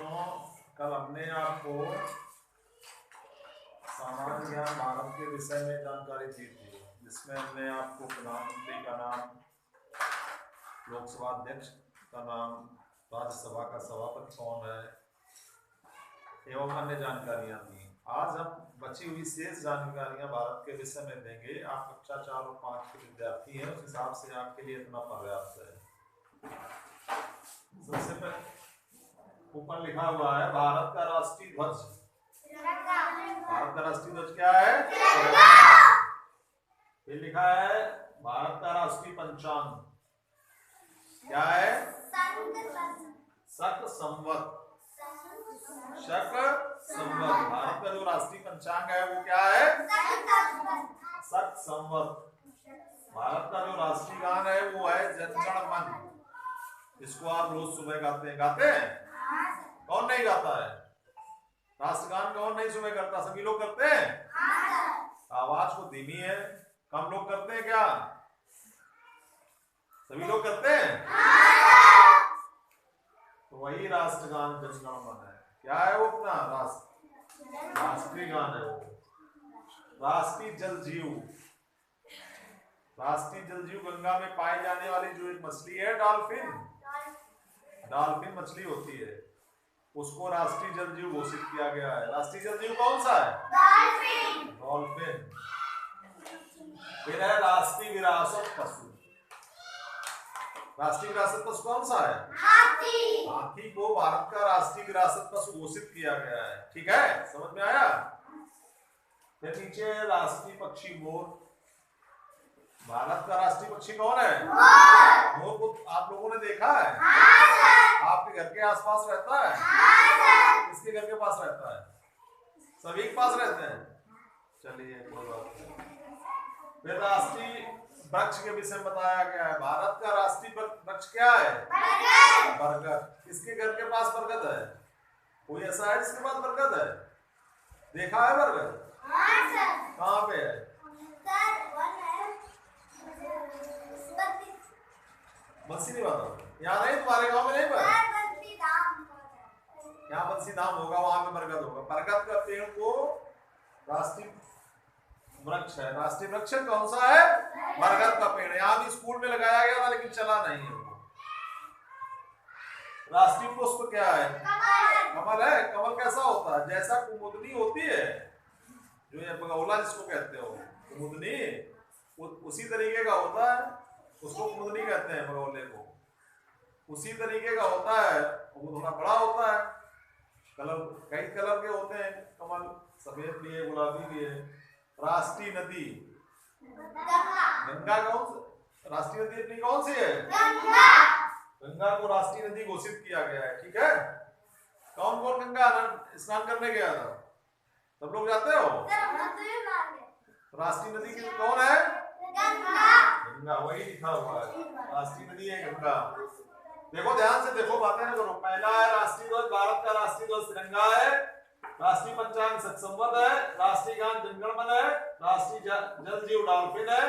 बच्चों, कल हमने आपको सामान्य ज्ञान भारत के विषय में जानकारी दी थी, जिसमें हमने आपको प्रधानमंत्री का नाम, लोकसभा अध्यक्ष का नाम, राज्यसभा का सभापति कौन है एवं अन्य जानकारियां दी। आज हम बची हुई शेष जानकारियां भारत के विषय में देंगे। आप कक्षा 4 और 5 के विद्यार्थी हैं, उस हिसाब से आपके लिए इतना पर्याप्त है। सबसे पहले ऊपर लिखा हुआ है भारत का राष्ट्रीय ध्वज। भारत का राष्ट्रीय ध्वज क्या है? फिर लिखा है भारत का राष्ट्रीय पंचांग क्या है? शक संवत। शक संवत। भारत का जो राष्ट्रीय पंचांग है वो क्या है? शक संवत। भारत का जो राष्ट्रीय गान है वो है जन गण मन। इसको आप रोज सुबह गाते हैं? कौन नहीं गाता है? राष्ट्रगान कौन नहीं सुबह करता? सभी लोग करते हैं। आवाज को धीमी है, कम लोग करते हैं क्या? सभी लोग करते हैं। तो वही राष्ट्रगान जन गण मन है। क्या है वो? अपना राष्ट्रीय गान है वो। राष्ट्रीय जल जीव। राष्ट्रीय जल जीव गंगा में पाई जाने वाली जो एक मछली है, डॉल्फिन। डॉल्फिन मछली होती है, उसको राष्ट्रीय जल जीव घोषित किया गया है। राष्ट्रीय जल जीव कौन सा है? डॉल्फिन। फिर है राष्ट्रीय विरासत पशु। राष्ट्रीय विरासत पशु कौन सा है? हाथी। हाथी को भारत का राष्ट्रीय विरासत पशु घोषित किया गया है। ठीक है, समझ में आया? फिर नीचे राष्ट्रीय पक्षी मोर। भारत का राष्ट्रीय पक्षी कौन है? मोर को आप लोगों ने देखा है? आपके घर के आसपास रहता है? किसके घर के पास रहता है? सभी के पास रहते हैं। चलिए, कोई बात नहीं। फिर राष्ट्रीय वृक्ष के विषय में बताया गया है। भारत का राष्ट्रीय वृक्ष क्या है? बरगद। किसके घर के पास बरगद है? कोई ऐसा है जिसके पास बरगद है? देखा है बरगद? कहाँ पे है? बंसी नहीं बताओ, यहाँ नहीं, तुम्हारे गांव में नहीं पर? यहाँ बंसी धाम होगा, वहां पे बरगद होगा। बरगद का पेड़ को राष्ट्रीय वृक्ष है। राष्ट्रीय वृक्ष कौन सा है? बरगद का पेड़। यहाँ भी स्कूल में लगाया गया था लेकिन चला नहीं है वो। राष्ट्रीय पुष्प क्या है? कमल है। कमल कैसा होता है? जैसा कुमुदनी होती है, जो ये बगौला जिसको कहते हो, कुमुदनी, उसी तरीके का होता है। उसको कुमुदनी कहते हैं, बगौले को। उसी तरीके का होता है, वो थोड़ा बड़ा होता है। कलर कई कलर के होते हैं कमल, सफेद भी है, गुलाबी भी है। राष्ट्रीय नदी गंगा। कौन राष्ट्रीय नदी अपनी कौन सी है? गंगा को राष्ट्रीय नदी घोषित किया गया है। ठीक है। कौन कौन गंगा स्नान करने गया था? सब लोग जाते हो? राष्ट्रीय नदी की कौन है? गंगा। वही लिखा हुआ है, राष्ट्रीय नदी है गंगा। देखो, ध्यान से देखो, बातें ना करो। पहला है राष्ट्रीय ध्वज। भारत का राष्ट्रीय ध्वज तिरंगा है। राष्ट्रीय पंचांग शक संवत है। राष्ट्रीय गान जन गण मन है। राष्ट्रीय जल जीव डॉल्फिन है।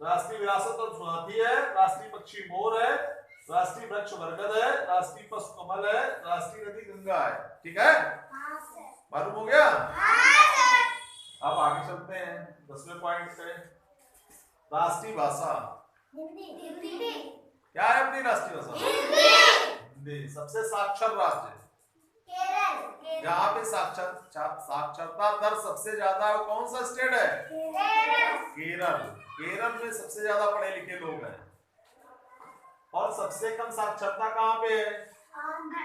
राष्ट्रीय विरासत हाथी है। राष्ट्रीय पक्षी मोर है। राष्ट्रीय वृक्ष बरगद है। राष्ट्रीय पशु कमल है। राष्ट्रीय नदी गंगा है। ठीक है, मालूम हो गया? अब आगे चलते हैं 10वें पॉइंट पे। राष्ट्रीय भाषा क्या है? अपनी राष्ट्रीय भाषा हिंदी। सबसे साक्षर राज्य जहाँ पे साक्षरता दर सबसे ज्यादा है, वो कौन सा स्टेट है? केरल। केरल में सबसे ज्यादा पढ़े लिखे लोग हैं। और सबसे कम साक्षरता कहाँ पे है? आंध्र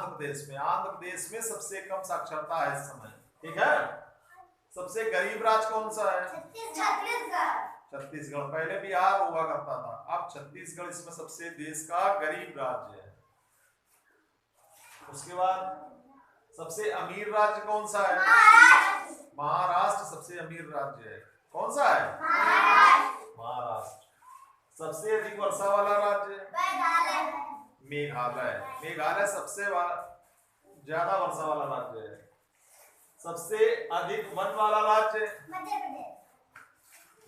प्रदेश में। आंध्र प्रदेश में सबसे कम साक्षरता है इस समय। ठीक है। सबसे गरीब राज्य कौन सा है? छत्तीसगढ़। पहले बिहार हुआ करता था, अब छत्तीसगढ़ इसमें सबसे देश का गरीब राज्य है। उसके बाद सबसे अमीर राज्य कौन सा है? महाराष्ट्र सबसे अमीर राज्य है। कौन सा है? महाराष्ट्र। सबसे अधिक वर्षा वाला राज्य? मेघालय। मेघालय सबसे ज्यादा वर्षा वाला राज्य है। सबसे अधिक वन वाला राज्य?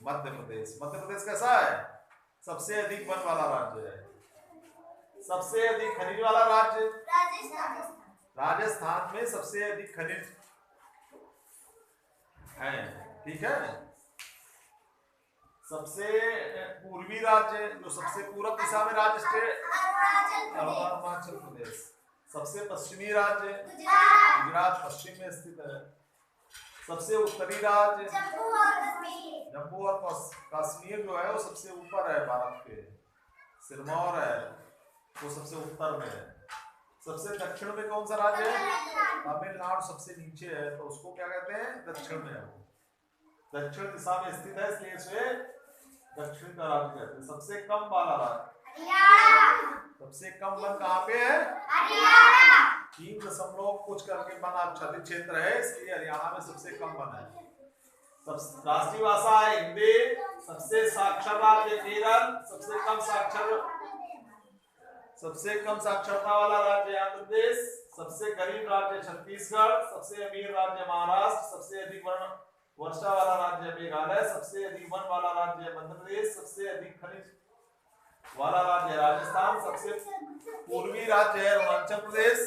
मध्य प्रदेश। मध्य प्रदेश कैसा है? सबसे अधिक वन वाला राज्य है। सबसे अधिक खनिज वाला राज्य राजस्थान। राजस्थान में सबसे अधिक खनिज है, ठीक है। सबसे पूर्वी राज्य जो सबसे पूर्व दिशा में राज्य अरुणाचल प्रदेश। सबसे पश्चिमी राज्य गुजरात पश्चिम में स्थित है। सबसे उत्तरी राज्य जम्मू और कश्मीर जो है वो सबसे ऊपर है भारत के। सिरमौर है वो सबसे उत्तर में है। सबसे दक्षिण में कौन सा राज्य है? तमिलनाडु सबसे नीचे है, तो उसको क्या कहते हैं? दक्षिण में है। दक्षिण दिशा में स्थित है इसलिए इसे दक्षिण का राज्य कहते हैं। सबसे कम वाला राज्य सबसे कम वन कहाँ पे है? 3 कुछ करके वन आच्छादित क्षेत्र है, इसलिए हरियाणा में सबसे कम वन है। राष्ट्रीय भाषा है हिंदी। सबसे साक्षर राज्य केरल। सबसे कम साक्षरता वाला राज्य आंध्र प्रदेश। सबसे गरीब राज्य छत्तीसगढ़। सबसे अमीर राज्य महाराष्ट्र। सबसे अधिक वर्षा वाला राज्य मेघालय। सबसे अधिक वन वाला राज्य मध्य प्रदेश। सबसे अधिक खनिज वाला राज्य राजस्थान। सबसे पूर्वी राज्य है अरुणाचल प्रदेश।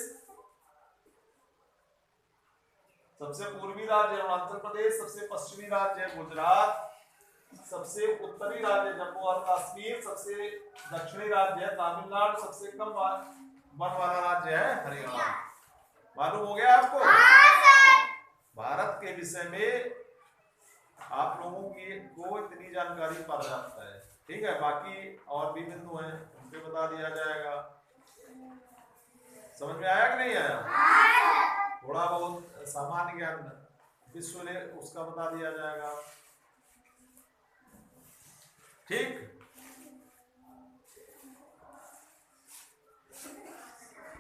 सबसे पूर्वी राज्य अरुणाचल प्रदेश। सबसे पश्चिमी राज्य है गुजरात। सबसे उत्तरी राज्य जम्मू और कश्मीर। सबसे दक्षिणी राज्य है तमिलनाडु। सबसे कम वन वाला राज्य है हरियाणा। मालूम हो गया आपको? भारत के विषय में आप लोगों को इतनी जानकारी पर्याप्त है, ठीक है। बाकी और भी बिंदु हैं, उन पे बता दिया जाएगा। समझ में आया कि नहीं आया? थोड़ा बहुत सामान्य ज्ञान विश्व उसका बता दिया जाएगा, ठीक।